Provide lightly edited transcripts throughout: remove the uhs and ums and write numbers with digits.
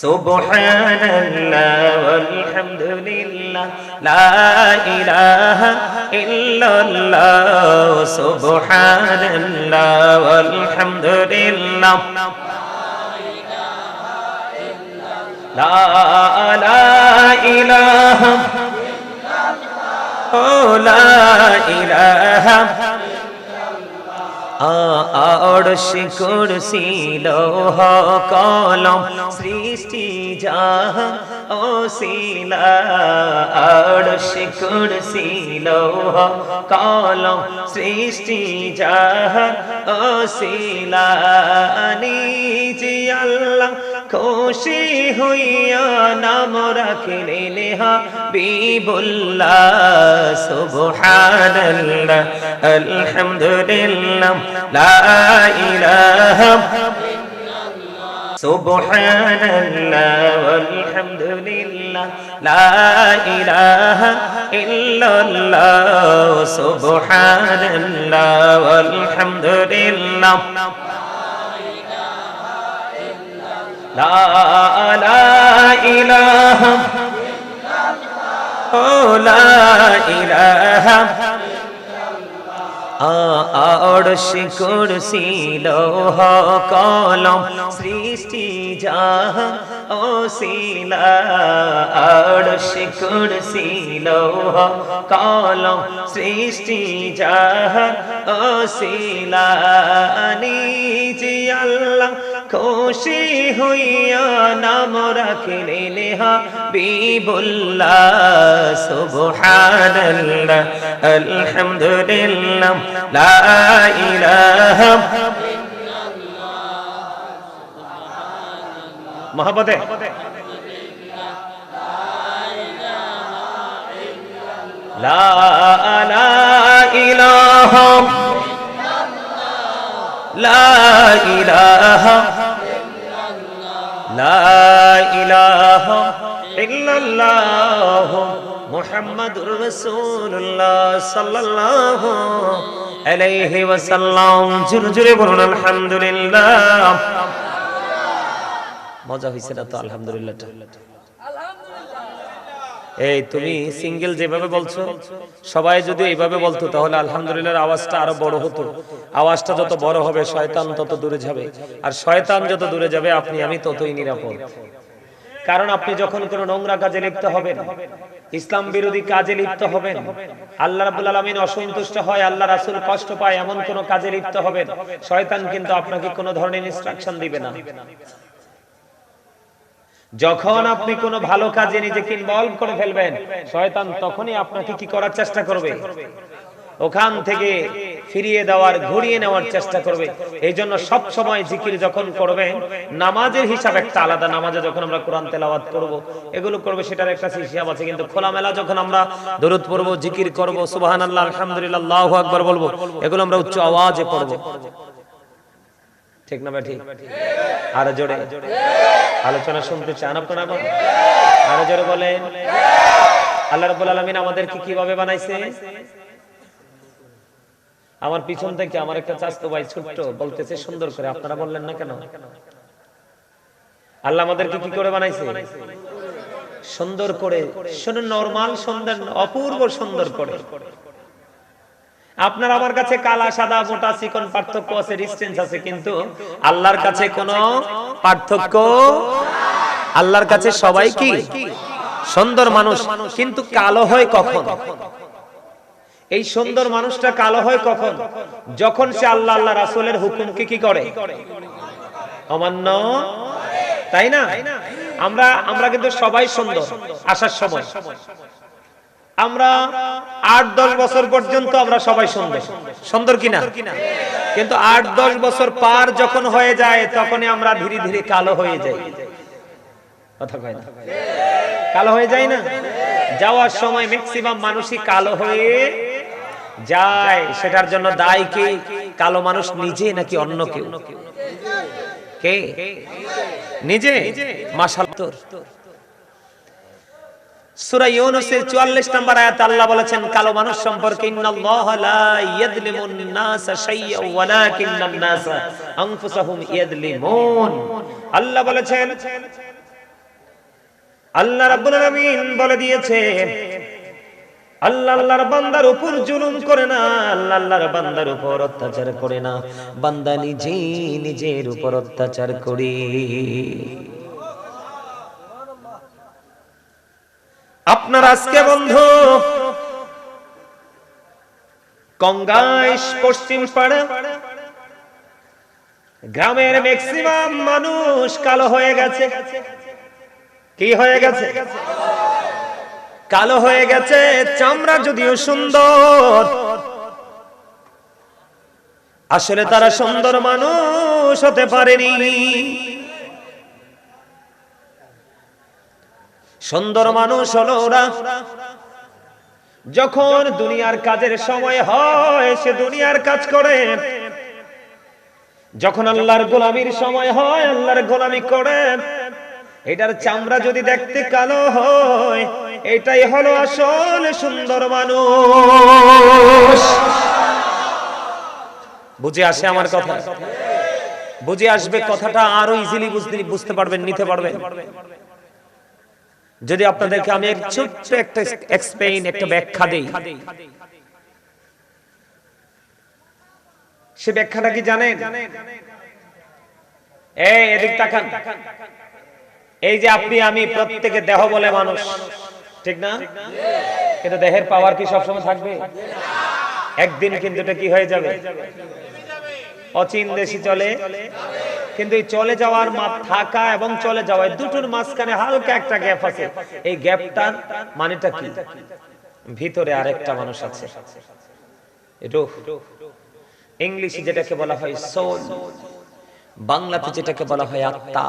সুবহানাল্লাহ ওয়ালহামদুলিল্লাহ লা ইলাহা ইল্লাল্লাহ সুবহানাল্লাহ ওয়ালহামদুলিল্লাহ লা ইলাহা ও লা ইলাহা আরশ কুরসি লৌহ কলম সৃষ্টি জাহান ওসিলা আরশ কুরসি লৌহ কলম সৃষ্টি জাহান ওসিলা নিজে আল্লাহ খুশি হইয়া নাম রাখলেন হাবিবুল্লাহ সুবহানাল্লাহ আলহামদুলিল্লাহ লা ইলাহা সুবহানাল্লাহ ওয়ালহামদুলিল্লাহ লা ইলাহা ইল্লাল্লাহ সুবহানাল্লাহ ওয়ালহামদুলিল্লাহ লা ইলাহা ও লা ইলাহা আরশ কুরসি লৌহ কলম সৃষ্টি জাহান ওসিলা আরশ কুরসি লৌহ কলম সৃষ্টি জাহান ওসিলা নিজে আল্লাহ খুশি হইয়া নাম রাখলেন হাবিবুল্লাহ সুবহানাল্লাহ আলহামদুলিল্লাহ লা ইলাহা মোহাম্মদে লা ইলাহা লা ইলাহা লা ইলাহা ইল্লাল্লাহ মুহাম্মাদুর রাসূলুল্লাহ সাল্লাল্লাহু আলাইহি ওয়াসাল্লাম জোরে জোরে বলুন আলহামদুলিল্লাহ মজা হইছে না তো আলহামদুলিল্লাহ এই তুমি সিঙ্গেল যেভাবে বলছো সবাই যদি এইভাবে বলতো তাহলে আলহামদুলিল্লাহর আওয়াজটা আরো বড় হতো আওয়াজটা যত বড় হবে শয়তান তত দূরে যাবে আর শয়তান যত দূরে যাবে আপনি আমি ততই নিরাপদ কারণ আপনি যখন কোনো নোংরা কাজে লিপ্ত হবেন ইসলাম বিরোধী কাজে লিপ্ত হবেন আল্লাহ রাব্বুল আলামিন অসন্তুষ্ট হয় আল্লাহ রাসূল কষ্ট পায় এমন কোন কাজে লিপ্ত হবেন শয়তান কিন্তু আপনাকে কোনো ধরনের ইনস্ট্রাকশন দিবে না যখন আপনি কোনো ভালো কাজে নিজেকে ইনভলভ করে ফেলবেন শয়তান তখনই আপনাকে কি করার চেষ্টা করবে ওখান থেকে ফিরিয়ে দেওয়ার ঘুরিয়ে নেওয়ার চেষ্টা করবে এইজন্য সব সময় জিকির যখন করবেন নামাজের হিসাব একটা আলাদা নামাজে যখন আমরা কোরআন তেলাওয়াত করব এগুলো করব সেটার একটা হিসাব আছে কিন্তু খোলামেলা যখন আমরা দরুদ পড়ব জিকির করব সুবহানাল্লাহ আলহামদুলিল্লাহ আল্লাহু আকবার বলবো এগুলো আমরা উচ্চ আওয়াজে পড়ব ঠিক না ভাই ঠিক আরো জোরে আলোচনা শুনতে চান আপনারা আরো জোরে বলেন আল্লাহ রাব্বুল আলামিন আমাদেরকে কিভাবে বানাইছে আমার পিছন থেকে আমার একটা চাচতো ভাই ছোট্ট বলতেছে সুন্দর করে আপনারা বললেন না কেন আল্লাহ আমাদেরকে কি করে বানাইছে সুন্দর করে শুনুন নরমাল সুন্দর অপূর্ব সুন্দর করে আপনার আমার কাছে কালা সাদা মোটা চিকন পার্থক্য আছে ডিসটেন্স আছে কিন্তু আল্লাহর কাছে কোনো পার্থক্য আল্লাহর কাছে সবাই কি সুন্দর মানুষ কিন্তু কালো হয় কখন এই সুন্দর মানুষটা কালো হয় কখন যখন সে আল্লাহ আল্লাহ রাসূলের হুকুমকে কি করে অমান্য তাই না আমরা কিন্তু সবাই সুন্দর আসার সময় আমরা ৮-১০ বছর পর্যন্ত আমরা সবাই সুন্দর সুন্দর কিনা কিন্তু ৮-১০ বছর পার যখন হয়ে যায় তখনই আমরা ধীরে ধীরে কালো হয়ে যাই কথা কয় না কালো হয়ে যায় না যাওয়ার সময় ম্যাক্সিমাম মানুষই কালো হয়ে যায় সেটার জন্য দায়ী কে কালো মানুষ নিজে নাকি অন্য কেউ কে নিজে মাশাআল্লাহ সূরা ইউনূসের 44 নম্বর আয়াতে আল্লাহ বলেছেন কালো মানুষ সম্পর্কে ইন্নাল্লাহা লা ইয়াযলিমুন নাসা শাইয়্যান ওয়ালাকিন্নান নাসা আনফুসাহুম ইয়াযলিমুন। আল্লাহ বলেছেন আল্লাহ রাব্বুল আলামিন বলে দিয়েছে, আল্লাহ আল্লাহর বান্দার উপর জুলুম করে না, আল্লাহ আল্লাহর বান্দার উপর অত্যাচার করে না, বান্দা নিজেই নিজের উপর অত্যাচার করে। আপনার আজকে বন্ধু কঙ্গাইশ পশ্চিম পাড়া গ্রামের ম্যাক্সিমাম মানুষ কালো হয়ে গেছে। কি হয়ে গেছে? কালো হয়ে গেছে। চামড়া যদিও সুন্দর, আসলে তারা সুন্দর মানুষ হতে পারেনি। সুন্দর মানুষ হলো ওরা যখন দুনিয়ার কাজের সময় হয় সে দুনিয়ার কাজ করে, যখন আল্লাহর গোলামির সময় হয় আল্লাহর গোলামি করে। এটার চামড়া যদি দেখতে কালো হয়, এটাই হলো আসল সুন্দর মানুষ। বুঝে আসে আমার কথা? বুঝে আসবে কথাটা, আরো ইজিলি বুঝতে পারবেন, নিতে পারবেন। যদি আপনাদেরকে আমি ছোট্ট একটা এক্সপ্লেইন, একটা ব্যাখ্যা দেই, সে ব্যাখ্যাটা কি জানেন? এই এদিক তাকান। এই যে আপনি আমি প্রত্যেকে দেহ বলে মানুষ, ঠিক না? কিন্তু দেহের পাওয়ার কি সবসময় থাকবে? একদিন কিন্তু এটা কি হয়ে যাবে? অচিন দেশে চলে। কিন্তু এই চলে যাওয়ার থাকা এবং চলে যাওয়া দুটোর মাঝখানে হালকা একটা গ্যাপ আছে। এই গ্যাপটার মানেটা কি? ভিতরে আরেকটা মানুষ আছে, রূহ। ইংলিশে যেটাকে বলা হয় সোল, বাংলাতে যেটাকে বলা হয় আত্মা।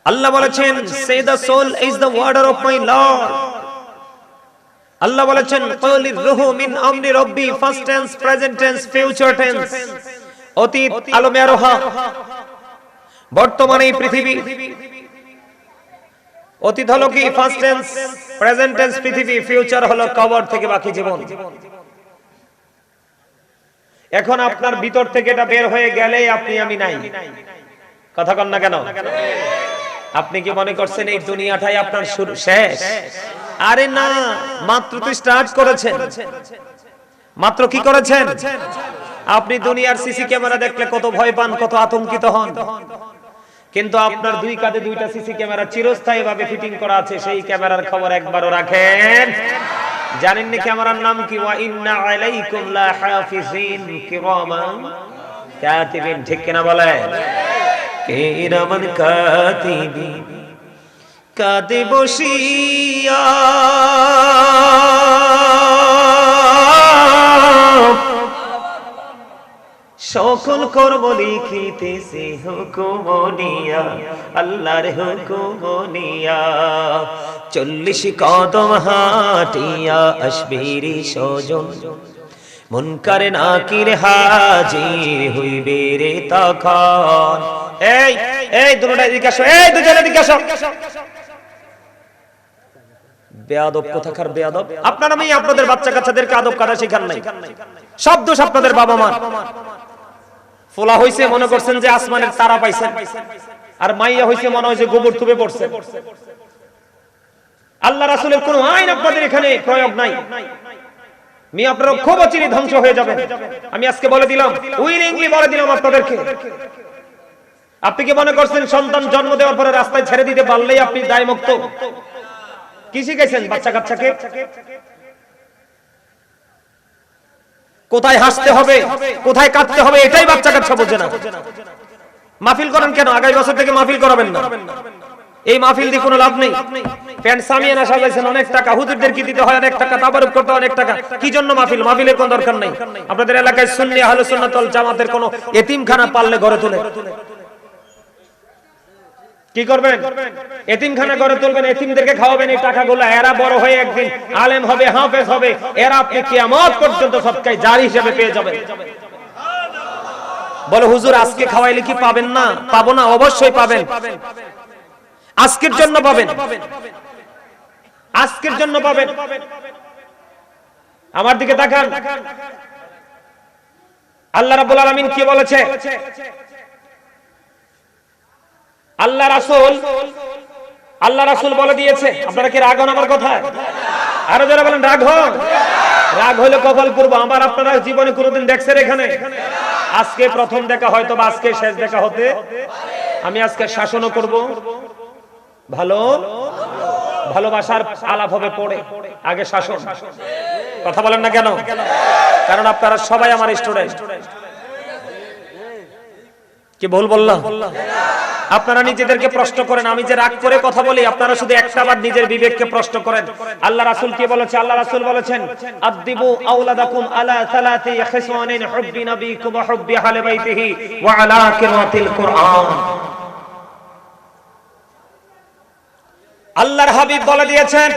আল্লাহ বলেছেন, সে the soul is the order of my lord. Allah বলেছেন, ক্বালির রূহু মিন আমরি রাব্বি, first tense, present tense, future tense. অতীত আলমে আরোহা, বর্তমানে এই পৃথিবী। অতীত হলো কি? ফার্স্ট টেন্স, প্রেজেন্ট টেন্স পৃথিবী, ফিউচার হলো কবর থেকে বাকি জীবন। এখন আপনার ভিতর থেকে এটা বের হয়ে গেলেই আপনি আমি নাই। কথা কন না কেন? আপনি কি মনে করছেন এই দুনিয়াটাই আপনার শুরু শেষ? আরে না, মাত্র তো স্টার্ট করেছেন। মাত্র কি করেছেন? আপনি দুনিয়ার সিসি ক্যামেরা দেখলে কত ভয় পান, কত আতঙ্কিত হন, কিন্তু আপনার দুই কাঁধে দুইটা সিসি ক্যামেরা চিরস্থায়ী ভাবে ফিটিং করা আছে। সেই ক্যামেরার খবর একবারও রাখেন? জানেন না ক্যামেরার নাম কি? ওয়া ইন্না আলাইকুম লা হাফিজিন কিরামান কাতিবিন। ঠিক কিনা বলেন? কিরামান কাতিবিন, কাঁধে বসিয়া সকল কর্ম লিখিতেছে হুকুম নিয়া, আল্লাহর হুকুম নিয়া। 40 কদম হাঁটিয়া আসবিরি সজন, মুনকার নাকির হাজির হইবে রে তখন। এই এই দুটোটা এদিকে আসো, এই দুজনে এদিকে আসো। বেয়াদব কোথাকার বেয়াদব! আপনারা আমি আপনাদের বাচ্চা কাচ্চাদেরকে আদব কাটা শেখান নাই। সব দোষ আপনাদের বাবা মা। ফোলা হইছে মনে করছেন যে আসমানের তারা পাইছেন, আর মাইয়া হইছে মনে হয় যে গোবর থুবে পড়ছে। আল্লাহ রাসূলের কোন আইন আপনাদের এখানে প্রয়োগ নাই। মি আপনারা খুব অচিরে ধ্বংস হয়ে যাবেন। আমি আজকে বলে দিলাম, উইলিংলি বলে দিলাম আপনাদেরকে। আপনি কি মনে করছেন সন্তান জন্ম দেওয়ার পরে রাস্তায় ছেড়ে দিতে পারলেই আপনি দায় মুক্ত? কি শিখাইছেন বাচ্চা কাচ্চাকে? কোথায় হাসতে হবে, কোথায় কাঁদতে হবে, এটাই বাচ্চা কাচ্চা বোঝে না। মাহফিল করেন কেন? আগামী বছর থেকে মাহফিল করাবেন না। এই মাহফিল দিয়ে কোনো লাভ নেই। প্যান্ট সামিয়ানা সাজাইছেন অনেক টাকা, হুজুরদেরকে দিতে হয় অনেক টাকা, তাবারুক করতে অনেক টাকা। কি জন্য মাহফিল? মাহফিলের কোনো দরকার নেই। আপনাদের এলাকায় সুন্নি আহলে সুন্নাত ওয়াল জামাতের কোনো এতিমখানা পারলে গড়ে তুলে কি করবেন? এতিমখানা গড়ে তুলবেন, এতিমদেরকে খাওয়াবেন এই টাকাগুলো। এরা বড় হয়ে একদিন আলেম হবে, হাফেজ হবে। এরা আপনি কিয়ামত পর্যন্ত সদকায়ে জারি হিসেবে পেয়ে যাবেন। বলে হুজুর আজকে খাওয়াইলে কি পাবেন না? পাবো না, অবশ্যই পাবেন। আজকের জন্য পাবেন, আজকের জন্য পাবেন। আমার দিকে তাকান। আল্লাহ রাব্বুল আলামিন কি বলেছে? আল্লাহ রাসূল আল্লাহ রাসূল বলে দিয়েছে। আপনারা কি রাগ হন আমার কথায়? আরো যারা বলেন রাগ হন, রাগ হলে কপাল পূর্ব। আমার আপনারা জীবনে কোনোদিন দেখছেন এখানে? আজকে প্রথম দেখা, হয়তো বা আজকে শেষ দেখা হতে। আমি আজকে শাসনও করব, ভালো ভালোবাসার আলাপ হবে পড়ে, আগে শাসন। কথা বলেন না কেন? কারণ আপনারা সবাই আমার স্টুডেন্ট। কি ভুল বললাম? আপনারা নিজেদেরকে প্রশ্ন করেন। আমি যে রাগ করে কথা বলি, আপনারা শুধু একটাবার নিজের বিবেককে প্রশ্ন করেন। আল্লাহ রাসূল কি বলেছে? আল্লাহ রাসূল বলেছেন, আদিবু আওলাদাকুম আলা সালাতি খিসওয়ানিন হুব্বি নবিকুম ওয়া হুব্বি আহলি বাইতিহি ওয়া আলা কিরাতিল কুরআন। আল্লাহর হাবিব বলে দিয়েছেন,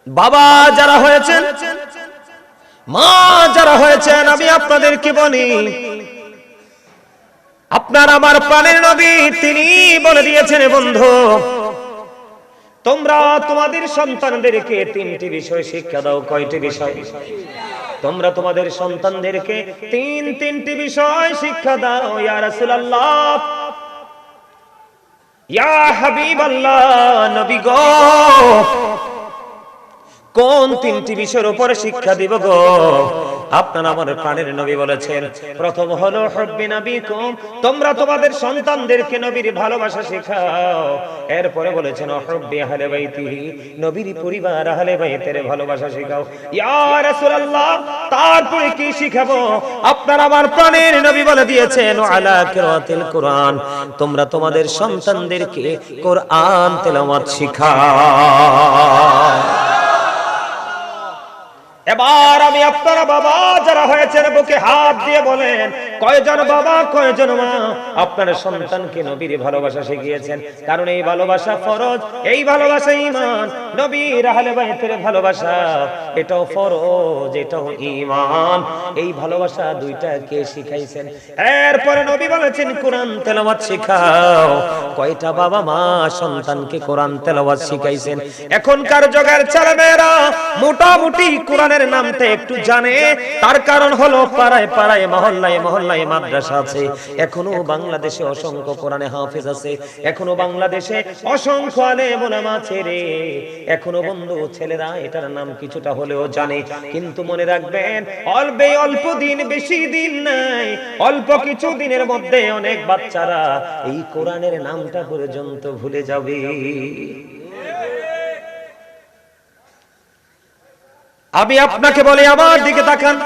বাবা যারা হয়েছেন, মা যারা হয়েছেন, আমি আপনাদেরকে বলি, আপনার আমার প্রাণের নবী তিনি বলে দিয়েছেন, বন্ধু তোমরা তোমাদের সন্তানদেরকে তিনটি বিষয় শিক্ষা দাও। কয়টি বিষয়? তোমরা তোমাদের সন্তানদেরকে তিনটি বিষয় শিক্ষা দাও। ইয়া রাসূলুল্লাহ, ইয়া হাবিবাল্লাহ, নবী গো, কোন তিনটি বিষয়ের উপরে শিক্ষা দিব গো? আপনার আমার প্রাণের নবী বলেছেন, প্রথম হলো হুব্বি নবিকুম, তোমরা তোমাদের সন্তানদেরকে নবীর ভালোবাসা শেখাও। এরপরে বলেছেন হুব্বি আহলি বাইতিহি, নবীর পরিবার আহলে বাইতের ভালোবাসা শেখাও। ইয়া রাসূলুল্লাহ, তারপরে কি শিখাবো? আপনার আমার প্রাণের নবী বলে দিয়েছেন, আলা কিরাতিল কুরআন, তোমরা তোমাদের সন্তানদেরকে কোরআন তেলাওয়াত শেখাও। এবার আমি আপনারা বাবা যারা হয়েছেন বুকে হাত দিয়ে বলেন, কয়জন বাবা কয়জন মা আপনার সন্তানকে নবীর ভালোবাসা শিখিয়েছেন? কারণ এই ভালোবাসা ফরজ, এই ভালোবাসা ঈমান। নবীর আহলে বাইতের ভালোবাসা এটাও ফরজ, এটাও ঈমান। এই ভালোবাসা দুইটা কে শিখাইছেন? এরপরে নবী বলেছেন কোরআন তেলাওয়াত শেখাও। কয়টা বাবা মা সন্তানকে কোরআন তেলাওয়াত শিখাইছেন? এখনকার যুগের ছেলেমেয়েরা মোটামুটি কোরআন নামটা একটু জানে, তার কারণ হলো পাড়ায় পাড়ায় মহল্লায় মহল্লায় মাদ্রাসা আছে। এখনো বাংলাদেশে অসংখ্য কোরআনে হাফেজ আছে, এখনো বাংলাদেশে অসংখ্য আলেম ওলামা আছে রে। এখনো বন্ধু ছেলেরা এটার নাম কিছুটা হলেও জানে, কিন্তু মনে রাখবেন অল্প দিন, বেশি দিন নাই, অল্প কিছু দিনের মধ্যে অনেক বাচ্চারা এই কোরআনের নামটা পর্যন্ত ভুলে যাবে। আমি আপনাকে বলি, আমার দিকে তাকান।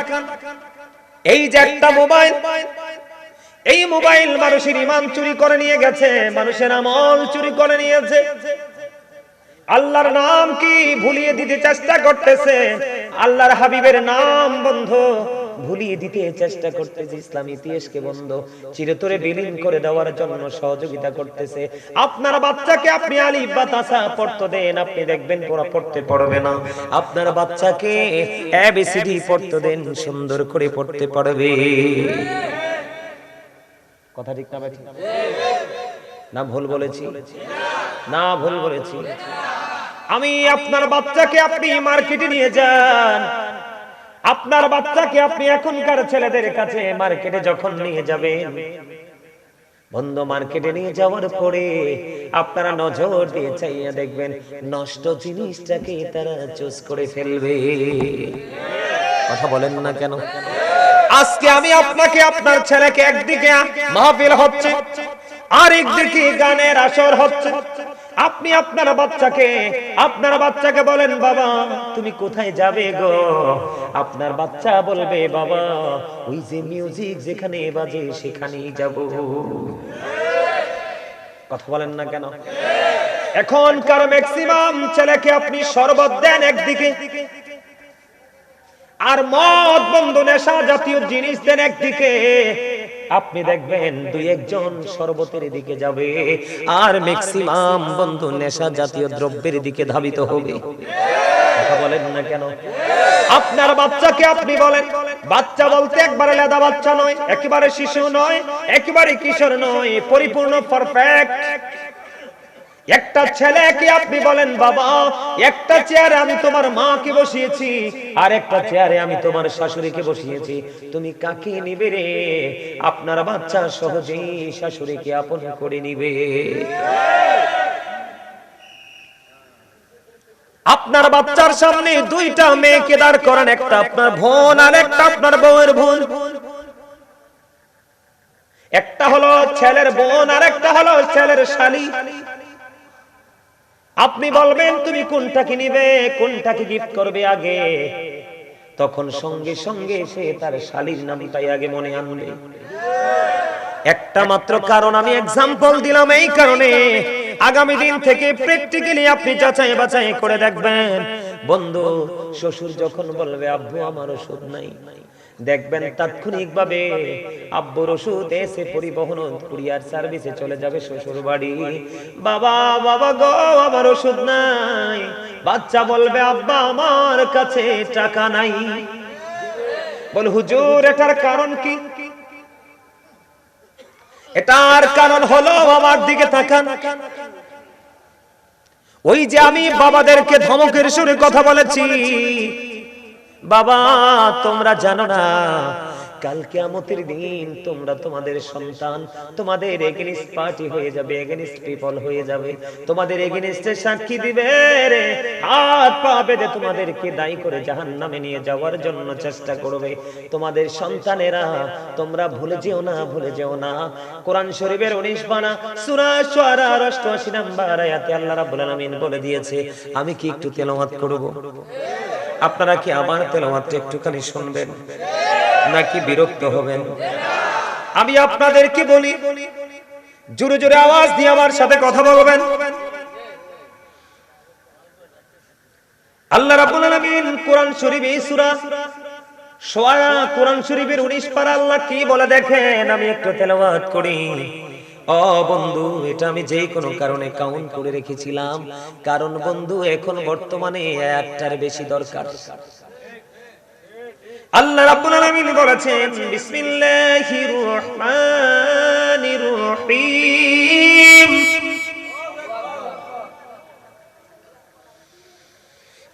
এই যে একটা মোবাইল, এই মোবাইল মানুষের ঈমান চুরি করে নিয়ে গেছে, মানুষের আমল চুরি করে নিয়েছে। আল্লাহর নাম কি ভুলিয়ে দিতে চেষ্টা করতেছে, আল্লাহর হাবিবের নাম বন্ধু ভুলিয়ে দিতে চেষ্টা করতেছে, ইসলাম ইতিহাসকে বন্ধু চিরতরে বিলীন করে দেওয়ার জন্য সহযোগিতা করতেছে। আপনার বাচ্চাকে আপনি আলিফ বা তাসা পড়তে দেন, আপনি দেখবেন পড়া পড়তে পারবে না। আপনার বাচ্চাকে এবিসিডি পড়তে দেন, সুন্দর করে পড়তে পারবে। কথা ঠিক না ঠিক না? ভুল বলেছি না? ভুল বলেছি? আমি আপনার বাচ্চাকে আপনি মার্কেটে নিয়ে যান, আপনার বাচ্চাকে আপনি এখনকার ছেলেদের কাছে মার্কেটে যখন নিয়ে যাবেন বন্ধু, মার্কেটে নিয়ে যাওয়ার পরে আপনারা নজর দিয়ে চাইয়া দেখবেন নষ্ট জিনিসটাকে তারা চুজ করে ফেলবে। কথা বলেন না কেন? আজকে আমি আপনাকে আপনার ছেলেকে একদিকে মাহফিল হচ্ছে, আরেকদিকে গানের আসর হচ্ছে, আপনি আপনার বাচ্চাকে বলেন বাবা তুমি কোথায় যাবে গো? আপনার বাচ্চা বলবে বাবা ওই যে মিউজিক যেখানে বাজে সেখানেই যাব। কথা বলেন না কেন? এখনকার ম্যাক্সিমাম ছেলেকে আপনি শরবত দেন একদিকে, আর মদ বন্ধু নেশা জাতীয় জিনিস দেন একদিকে, আপনি দেখবেন দুই একজন শরবতের দিকে যাবে আর ম্যাক্সিমাম বন্ধু নেশা জাতীয় দ্রব্যের দিকে ধাবিত হবে। কথা বলেন না কেন? আপনার বাচ্চাকে আপনি বলেন, বাচ্চা বলতে একবারে লেদা বাচ্চা নয়, একেবারে শিশু নয়, একেবারে কিশোর নয়, পরিপূর্ণ পারফেক্ট একটা ছেলেকে আপনি বলেন বাবা একটা চেয়ারে আমি তোমার মাকে বসিয়েছি আর একটা চেয়ারে আমি তোমার শাশুড়িকে বসিয়েছি, তুমি কাকে নিবে রে? আপনার বাচ্চা সহজেই শাশুড়িকে আপন করে নিবে। আপনার বাচ্চার সামনে দুইটা মেয়েকে দাঁড় করান, একটা আপনার বোন আর একটা আপনার বউয়ের বোন, একটা হলো ছেলের বোন আর একটা হলো ছেলের শালি। আপনি বলবেন তুমি কোনটাকে নিবে, কোনটাকে গিফট করবে আগে, তখন সঙ্গে সঙ্গে সে তার শালীর নামটাই আগে মনে আনবে। একটা মাত্র কারণ আমি এক্সাম্পল দিলাম এই কারণে, আগামী দিন থেকে প্র্যাকটিক্যালি আপনি যাচাই বাছাই করে দেখবেন। বন্ধু শ্বশুর যখন বলবে আব্বু আমার ওষুধ নাই, দেখবেন তাৎক্ষণিকভাবে আব্বুর ওষুধ এসে পরিবহন কুরিয়ার সার্ভিসে চলে যাবে শ্বশুর বাড়ি। বাবা বাবা গো আমার ওষুধ নাই, বাচ্চা বলবে আব্বা আমার কাছে টাকা নাই। বল হুজুর এটার কারণ কি? এটার কারণ হলো আমার দিকে তাকান। ওই যে আমি বাবাদেরকে ধমকের সুরে কথা বলেছি, বাবা তোমরা জানো না কাল কিয়ামতের দিন তোমরা তোমাদের সন্তান তোমাদের এগেইনস্ট পার্টি হয়ে যাবে, এগেইনস্ট পিপল হয়ে যাবে, তোমাদের এগেইনস্টে সাক্ষী দিবে রে, হাত পা বেঁধে তোমাদেরকে দায়ী করে জাহান্নামে নিয়ে যাওয়ার জন্য চেষ্টা করবে তোমাদের সন্তানেরা। তোমরা ভুলে যেও না, ভুলে যেও না। কোরআন শরীফের 19 পারা সূরা শুআরা 88 নম্বর আয়াতে আল্লাহ রাব্বুল আলামিন বলে দিয়েছে, আমি কি একটু তেলাওয়াত করব? আপনারা কি আমার তেলাওয়াতটা একটুখানি শুনবেন নাকি বিরক্ত হবেন? আমি আপনাদেরকে বলি জোরে জোরে আওয়াজ দিয়ে আমার সাথে কথা বলবেন। আল্লাহ রাব্বুল আলামিন কোরআন শরীফে সূরা শুআরা কোরআন শরীফের 19 পারা আল্লাহ কি বলে দেখেন, আমি একটু তেলাওয়াত করি। ও বন্ধু এটা আমি যেই কোনো কারণে কাউন্ট করে রেখেছিলাম, কারণ বন্ধু এখন বর্তমানে একটার বেশি দরকার। আল্লাহ রাব্বুল আলামিন বলেছেন বিসমিল্লাহির রহমানির রহিম,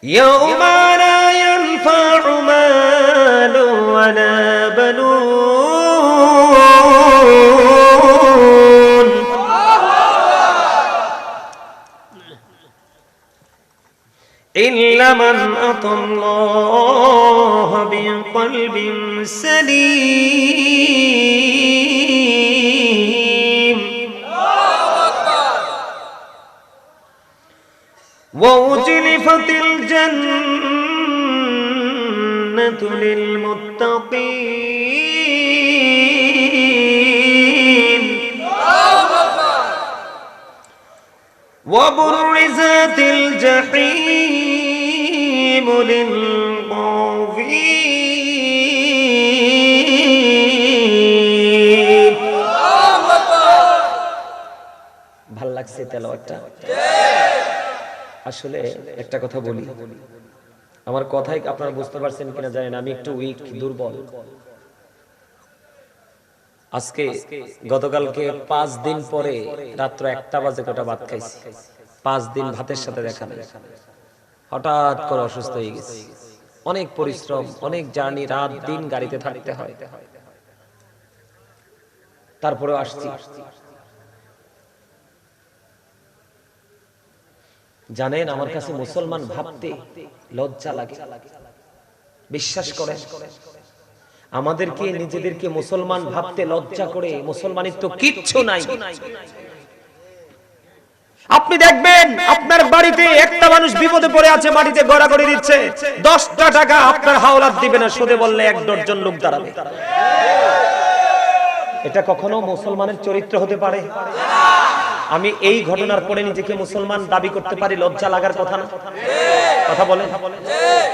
ইয়াউমা লা ইয়ানফা'ু মালু ওয়ালা বানুন ইল্লা মান আতাল্লাহা বিকলবিন সালীম ওয়া উজলিফাতিল জান্নাতু লিল মুত্তাকিন ওয়া বুররিজাতিল জাহিম লিল গাফিলিন। ভাল লাগছে তেলাওয়াতটা? আসলে একটা কথা বলি, আমার কথাই আপনারা বুঝতে পারছেন কিনা জানি না, আমি একটু উইক, দুর্বল। আজকে গতকালকে 5 দিন পরে রাত্র 1টা বাজে কটা ভাত খাইছি, 5 দিন ভাতের সাথে দেখা নেই, হঠাৎ করে অসুস্থ হয়ে গেছি। অনেক পরিশ্রম, অনেক জার্নি, রাত দিন গাড়িতে থাকতে হয়, তারপরেও আসছি। জানেন আমার কাছে মুসলমান ভাবতে লজ্জা লাগে। বিশ্বাস করেন আমাদেরকে নিজেদেরকে মুসলমান ভাবতে লজ্জা করে। মুসলমানের তো কিচ্ছু নাই। আপনি দেখবেন আপনার বাড়িতে একটা মানুষ বিপদে পড়ে আছে, মাটিতে গড়াগড়ি দিচ্ছে, 10টা টাকা আপনার হাওলাত দিবে না, সুদে বললে 1 ডজন লোক দাঁড়াবে। এটা কখনো মুসলমানের চরিত্র হতে পারে? আমি এই ঘটনার পরে নিজেকে মুসলমান দাবি করতে পারি? লজ্জা লাগার কথা না? কথা বলেন।